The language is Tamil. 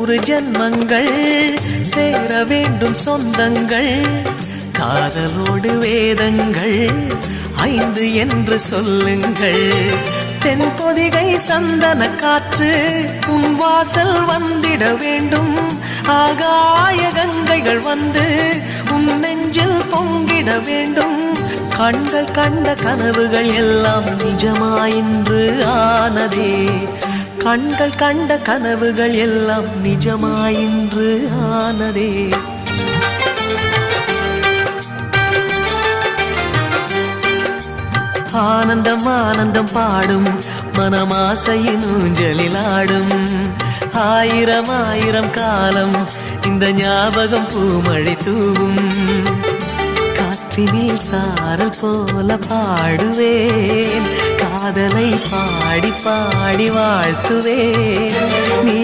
100 ஜன்மங்கள் சேர வேண்டும் சொந்தங்கள் காதலோடு வேதங்கள் 5 என்று சொல்லுங்கள் தென்பொதிகை சந்தன காற்று உன் வாசல் வந்திட வேண்டும் ஆகாய கங்கைகள் வந்து உன் நெஞ்சில் பொங்கிட வேண்டும் கண்கள் கண்ட கனவுகள் எல்லாம் நிஜமாயின்று ஆனதே கண்கள் கண்ட கனவுகள் எல்லாம் நிஜமாயின்று ஆனதே ஆனந்தம் ஆனந்தம் பாடும் மனமாசையின் ஊஞ்சலில் ஆடும் ஆயிரம் ஆயிரம் காலம் இந்த ஞாபகம் பூமழை தூவும் காற்றினில் சாரல் போல பாடுவேன் காதலை பாடி பாடி வாழ்த்துவேன் நீ